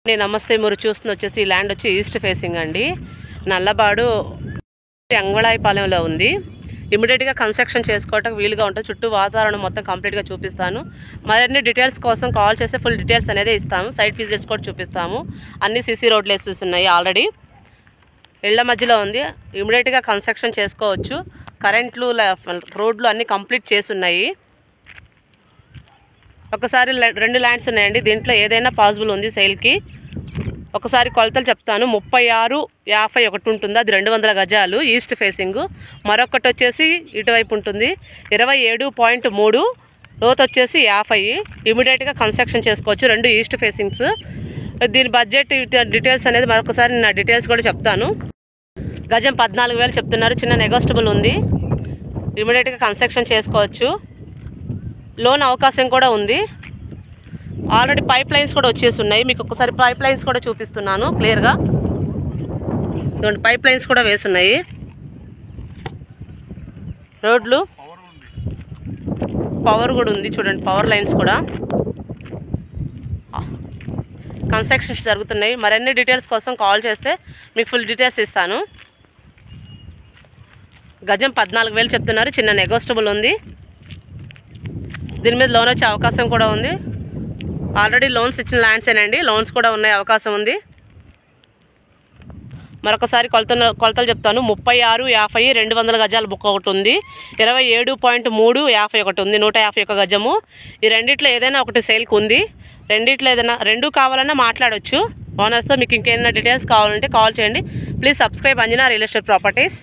నమస్తే, మీరు చూస్తున్న వచ్చేసి ల్యాండ్ వచ్చి ఈస్ట్ ఫేసింగ్ అండి. నల్లబాడు అంగళాయపాలెంలో ఉంది. ఇమీడియట్గా కన్స్ట్రక్షన్ చేసుకోవడానికి వీలుగా ఉంటుంది. చుట్టూ వాతావరణం మొత్తం కంప్లీట్గా చూపిస్తాను. మరిన్ని డీటెయిల్స్ కోసం కాల్ చేస్తే ఫుల్ డీటెయిల్స్ అనేది ఇస్తాము. సైట్ విజిట్స్ కూడా చూపిస్తాము. అన్ని సీసీ రోడ్లు వేసేసి ఉన్నాయి. ఆల్రెడీ ఇళ్ల మధ్యలో ఉంది. ఇమీడియట్గా కన్స్ట్రక్షన్ చేసుకోవచ్చు. కరెంట్లు, రోడ్లు అన్నీ కంప్లీట్ చేసి ఉన్నాయి. ఒకసారి 2 ల్యాండ్స్ ఉన్నాయండి. దీంట్లో ఏదైనా పాసిబుల్ ఉంది సేల్కి. ఒకసారి కొలతలు చెప్తాను. 36-51 ఉంటుంది. అది 200 గజాలు ఈస్ట్ ఫేసింగ్. మరొకటి వచ్చేసి ఇటువైపు ఉంటుంది 27.3, లోతు వచ్చేసి 50. ఇమీడియట్గా కన్స్ట్రక్షన్ చేసుకోవచ్చు. 2 ఈస్ట్ ఫేసింగ్స్. దీని బడ్జెట్ డీటెయిల్స్ అనేది మరొకసారి నా డీటెయిల్స్ కూడా చెప్తాను. గజం 14,000 చెప్తున్నారు. చిన్న నెగోస్టబుల్ ఉంది. ఇమీడియట్గా కన్స్ట్రక్షన్ చేసుకోవచ్చు. లోన్ అవకాశం కూడా ఉంది. ఆల్రెడీ పైప్ లైన్స్ కూడా వచ్చేసి ఉన్నాయి. మీకు ఒకసారి పైప్ లైన్స్ కూడా చూపిస్తున్నాను క్లియర్గా. ఇటువంటి పైప్ లైన్స్ కూడా వేసున్నాయి. రోడ్లు, పవర్ కూడా ఉంది. చూడండి, పవర్ లైన్స్ కూడా. కన్స్ట్రక్షన్స్ జరుగుతున్నాయి. మరిన్ని డీటెయిల్స్ కోసం కాల్ చేస్తే మీకు ఫుల్ డీటెయిల్స్ ఇస్తాను. గజం 14,000 చెప్తున్నారు. చిన్న నెగోస్టబుల్ ఉంది. దీని మీద లోన్ వచ్చే అవకాశం కూడా ఉంది. ఆల్రెడీ లోన్స్ ఇచ్చిన ల్యాండ్సేనండి. లోన్స్ కూడా ఉన్నాయి, అవకాశం ఉంది. మరొకసారి కొలతలు చెప్తాను. 36-50 200 గజాల బుక్ ఒకటి ఉంది. 27.3 51 ఉంది. 151 గజము. ఈ రెండిట్లో ఏదైనా ఒకటి సేల్కి ఉంది. రెండిట్లో ఏదైనా 2 కావాలన్నా మాట్లాడవచ్చు ఓనర్స్తో. మీకు ఇంకేమైనా డీటెయిల్స్ కావాలంటే కాల్ చేయండి. Please subscribe Anjana real estate properties.